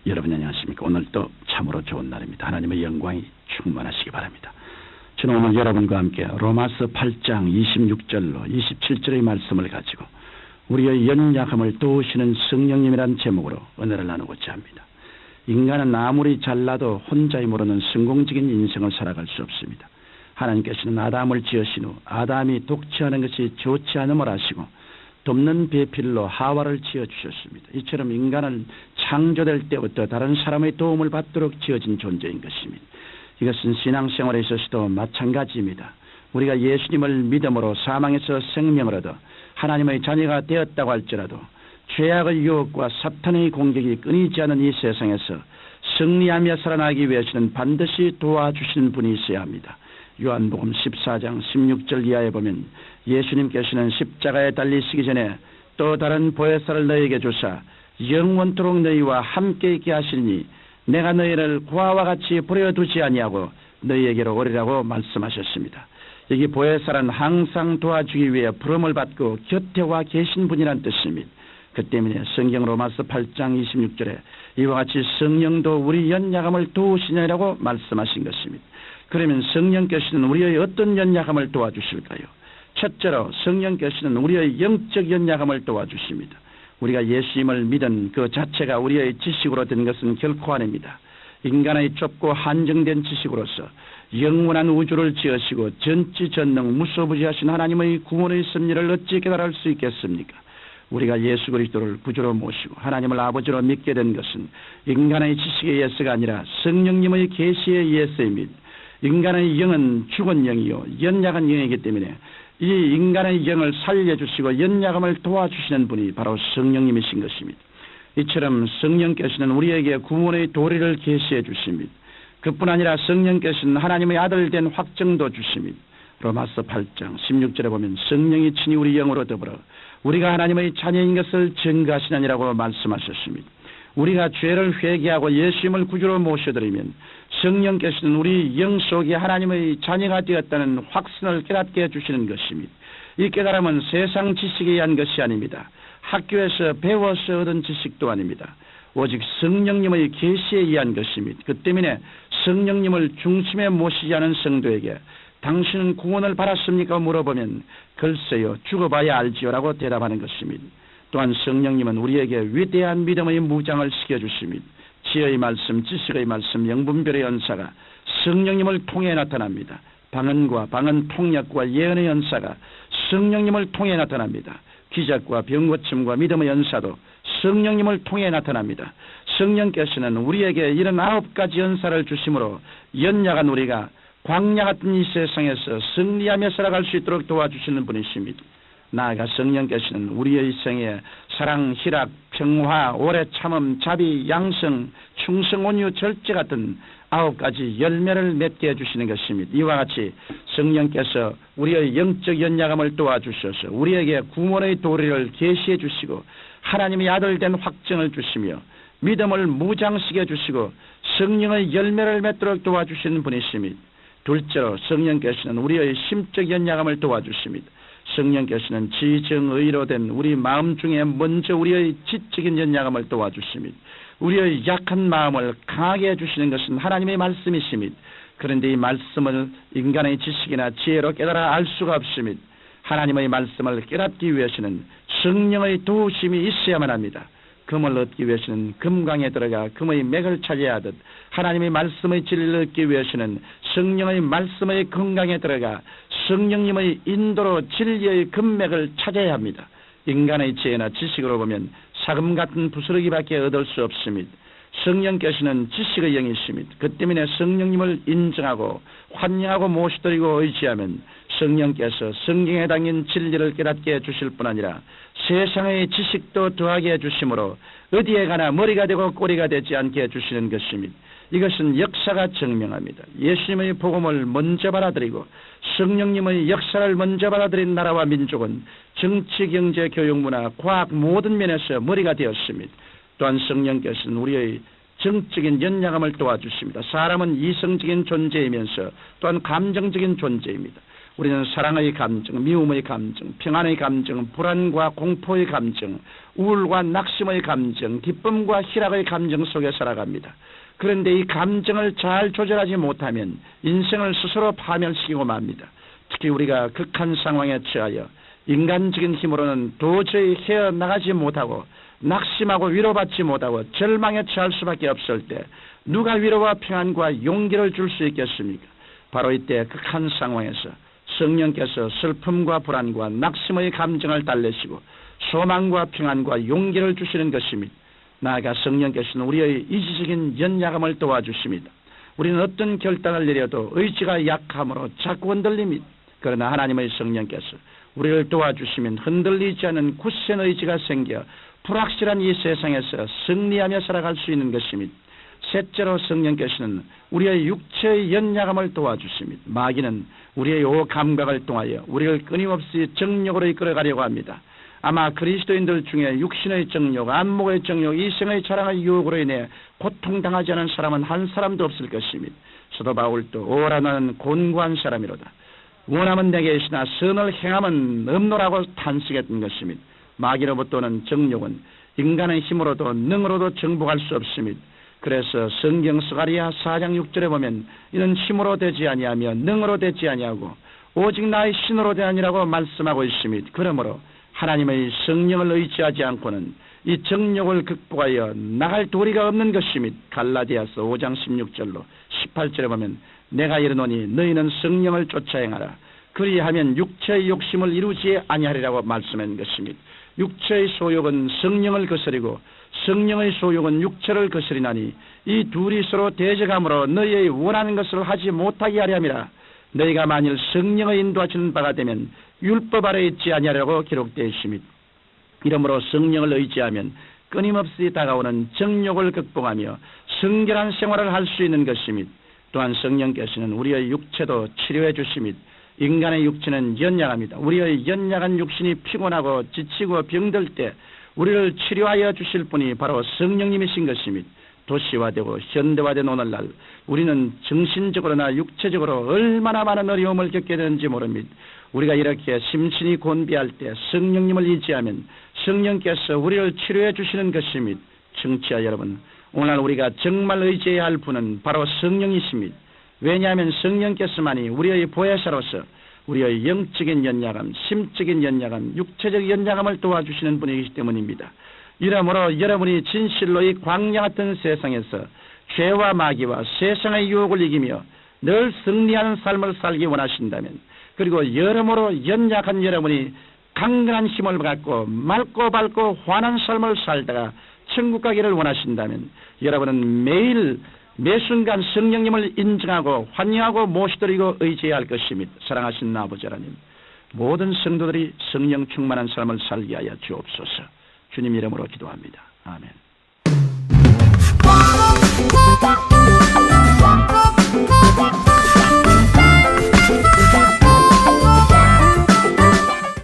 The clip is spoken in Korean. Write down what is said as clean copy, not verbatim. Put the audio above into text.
여러분 안녕하십니까? 오늘도 참으로 좋은 날입니다. 하나님의 영광이 충만하시기 바랍니다. 저는 오늘 여러분과 함께 로마서 8장 26절로 27절의 말씀을 가지고 우리의 연약함을 도우시는 성령님이라는 제목으로 은혜를 나누고자 합니다. 인간은 아무리 잘나도 혼자 힘으로는 성공적인 인생을 살아갈 수 없습니다. 하나님께서는 아담을 지으신 후 아담이 독취하는 것이 좋지 않음을 아시고 돕는 배필로 하와를 지어주셨습니다. 이처럼 인간은 창조될 때부터 다른 사람의 도움을 받도록 지어진 존재인 것입니다. 이것은 신앙생활에 있어서도 마찬가지입니다. 우리가 예수님을 믿음으로 사망에서 생명을 얻어 하나님의 자녀가 되었다고 할지라도 죄악의 유혹과 사탄의 공격이 끊이지 않은 이 세상에서 승리하며 살아나기 위해서는 반드시 도와주시는 분이 있어야 합니다. 요한복음 14장 16절 이하에 보면 예수님께서는 십자가에 달리시기 전에 또 다른 보혜사를 너희에게 주사 영원토록 너희와 함께 있게 하시니 내가 너희를 고아와 같이 버려두지 아니하고 너희에게로 오리라고 말씀하셨습니다. 여기 보혜사란 항상 도와주기 위해 부름을 받고 곁에 와 계신 분이란 뜻입니다. 그 때문에 성경 로마서 8장 26절에 이와 같이 성령도 우리 연약함을 도우시느라고 말씀하신 것입니다. 그러면 성령께서는 우리의 어떤 연약함을 도와주실까요? 첫째로 성령께서는 우리의 영적 연약함을 도와주십니다. 우리가 예수님을 믿은 그 자체가 우리의 지식으로 된 것은 결코 아닙니다. 인간의 좁고 한정된 지식으로서 영원한 우주를 지으시고 전지전능 무소부지하신 하나님의 구원의 섭리를 어찌 깨달을 수 있겠습니까? 우리가 예수 그리스도를 구주로 모시고 하나님을 아버지로 믿게 된 것은 인간의 지식에 의해서가 아니라 성령님의 계시에 의해서입니다. 인간의 영은 죽은 영이요 연약한 영이기 때문에 이 인간의 영을 살려주시고 연약함을 도와주시는 분이 바로 성령님이신 것입니다. 이처럼 성령께서는 우리에게 구원의 도리를 계시해 주십니다. 그뿐 아니라 성령께서는 하나님의 아들 된 확증도 주십니다. 로마서 8장 16절에 보면 성령이 친히 우리 영으로 더불어 우리가 하나님의 자녀인 것을 증거하시느니라고 말씀하셨습니다. 우리가 죄를 회개하고 예수님을 구주로 모셔드리면 성령께서는 우리 영 속에 하나님의 자녀가 되었다는 확신을 깨닫게 해주시는 것입니다. 이 깨달음은 세상 지식에 의한 것이 아닙니다. 학교에서 배워서 얻은 지식도 아닙니다. 오직 성령님의 계시에 의한 것입니다. 그 때문에 성령님을 중심에 모시지 않은 성도에게 당신은 구원을 받았습니까? 물어보면 글쎄요 죽어봐야 알지요라고 대답하는 것입니다. 또한 성령님은 우리에게 위대한 믿음의 무장을 시켜주십니다. 지혜의 말씀, 지식의 말씀, 영분별의 연사가 성령님을 통해 나타납니다. 방언과 방언 통역과 예언의 연사가 성령님을 통해 나타납니다. 기적과 병고침과 믿음의 연사도 성령님을 통해 나타납니다. 성령께서는 우리에게 이런 9가지 연사를 주심으로 연약한 우리가 광야 같은 이 세상에서 승리하며 살아갈 수 있도록 도와주시는 분이십니다. 나아가 성령께서는 우리의 생에 사랑, 희락, 평화, 오래 참음, 자비, 양성, 충성, 온유, 절제 같은 9가지 열매를 맺게 해주시는 것입니다. 이와 같이 성령께서 우리의 영적 연약함을 도와주셔서 우리에게 구원의 도리를 계시해 주시고 하나님의 아들 된 확증을 주시며 믿음을 무장시켜 주시고 성령의 열매를 맺도록 도와주시는 분이십니다. 둘째로 성령께서는 우리의 심적 연약함을 도와주십니다. 성령께서는 지정의로 된 우리 마음 중에 먼저 우리의 지적인 연약함을 도와주십니다. 우리의 약한 마음을 강하게 해주시는 것은 하나님의 말씀이십니다. 그런데 이 말씀을 인간의 지식이나 지혜로 깨달아 알 수가 없습니다. 하나님의 말씀을 깨닫기 위해서는 성령의 도우심이 있어야만 합니다. 금을 얻기 위해서는 금강에 들어가 금의 맥을 찾아야 하듯 하나님의 말씀의 진리를 얻기 위해서는 성령의 말씀의 금강에 들어가 성령님의 인도로 진리의 금맥을 찾아야 합니다. 인간의 지혜나 지식으로 보면 사금 같은 부스러기밖에 얻을 수 없습니다. 성령께서는 지식의 영이십니다. 그 때문에 성령님을 인정하고 환영하고 모시드리고 의지하면 성령께서 성경에 담긴 진리를 깨닫게 해주실 뿐 아니라 세상의 지식도 더하게 해주심으로 어디에 가나 머리가 되고 꼬리가 되지 않게 해주시는 것입니다. 이것은 역사가 증명합니다. 예수님의 복음을 먼저 받아들이고 성령님의 역사를 먼저 받아들인 나라와 민족은 정치, 경제, 교육, 문화, 과학 모든 면에서 머리가 되었습니다. 또한 성령께서는 우리의 정적인 연약함을 도와주십니다. 사람은 이성적인 존재이면서 또한 감정적인 존재입니다. 우리는 사랑의 감정, 미움의 감정, 평안의 감정, 불안과 공포의 감정, 우울과 낙심의 감정, 기쁨과 희락의 감정 속에 살아갑니다. 그런데 이 감정을 잘 조절하지 못하면 인생을 스스로 파멸시키고 맙니다. 특히 우리가 극한 상황에 처하여 인간적인 힘으로는 도저히 헤어나가지 못하고 낙심하고 위로받지 못하고 절망에 처할 수밖에 없을 때 누가 위로와 평안과 용기를 줄 수 있겠습니까? 바로 이때 극한 상황에서 성령께서 슬픔과 불안과 낙심의 감정을 달래시고 소망과 평안과 용기를 주시는 것입니다. 나아가 성령께서는 우리의 이지적인 연약함을 도와주십니다. 우리는 어떤 결단을 내려도 의지가 약함으로 자꾸 흔들립니다. 그러나 하나님의 성령께서 우리를 도와주시면 흔들리지 않은 굳센 의지가 생겨 불확실한 이 세상에서 승리하며 살아갈 수 있는 것입니다. 셋째로 성령께서는 우리의 육체의 연약함을 도와주십니다. 마귀는 우리의 오감각을 통하여 우리를 끊임없이 정욕으로 이끌어가려고 합니다. 아마 그리스도인들 중에 육신의 정욕, 안목의 정욕, 이생의 자랑의 유혹으로 인해 고통당하지 않은 사람은 한 사람도 없을 것입니다. 사도 바울도 오라 나는 곤고한 사람이로다. 원함은 내게 있으나 선을 행함은 없노라고 탄식했던 것입니다. 마귀로부터 오는 정욕은 인간의 힘으로도 능으로도 정복할 수 없습니다. 그래서 성경 스가랴 4장 6절에 보면 이는 힘으로 되지 아니하며 능으로 되지 아니하고 오직 나의 신으로 되하니라고 말씀하고 있습니다. 그러므로 하나님의 성령을 의지하지 않고는 이 정욕을 극복하여 나갈 도리가 없는 것입니다. 갈라디아서 5장 16절로 18절에 보면 내가 이르노니 너희는 성령을 쫓아 행하라. 그리하면 육체의 욕심을 이루지 아니하리라고 말씀한 것입니다. 육체의 소욕은 성령을 거스리고 성령의 소욕은 육체를 거스리나니 이 둘이 서로 대적함으로 너희의 원하는 것을 하지 못하게 하려 함이라. 너희가 만일 성령의 인도하시는 바가 되면 율법 아래 있지 아니하라고 기록되어 있습니다. 이러므로 성령을 의지하면 끊임없이 다가오는 정욕을 극복하며 성결한 생활을 할 수 있는 것입니다. 또한 성령께서는 우리의 육체도 치료해 주십니다. 인간의 육체는 연약합니다. 우리의 연약한 육신이 피곤하고 지치고 병들 때 우리를 치료하여 주실 분이 바로 성령님이신 것입니다. 도시화되고 현대화된 오늘날 우리는 정신적으로나 육체적으로 얼마나 많은 어려움을 겪게 되는지 모릅니다. 우리가 이렇게 심신이 곤비할 때 성령님을 의지하면 성령께서 우리를 치료해 주시는 것입니다. 청취자 여러분, 오늘 우리가 정말 의지해야 할 분은 바로 성령이십니다. 왜냐하면 성령께서만이 우리의 보혜사로서 우리의 영적인 연약함, 심적인 연약함, 육체적 연약함을 도와주시는 분이기 때문입니다. 이러므로 여러분이 진실로 이 광야 같은 세상에서 죄와 마귀와 세상의 유혹을 이기며 늘 승리하는 삶을 살기 원하신다면, 그리고 여러모로 연약한 여러분이 강건한 힘을 갖고 맑고 밝고 환한 삶을 살다가 천국 가기를 원하신다면, 여러분은 매일 매순간 성령님을 인정하고 환영하고 모시드리고 의지해야 할 것입니다. 사랑하신 아버지 하나님, 모든 성도들이 성령 충만한 삶을 살게 하여 주옵소서. 주님 이름으로 기도합니다. 아멘.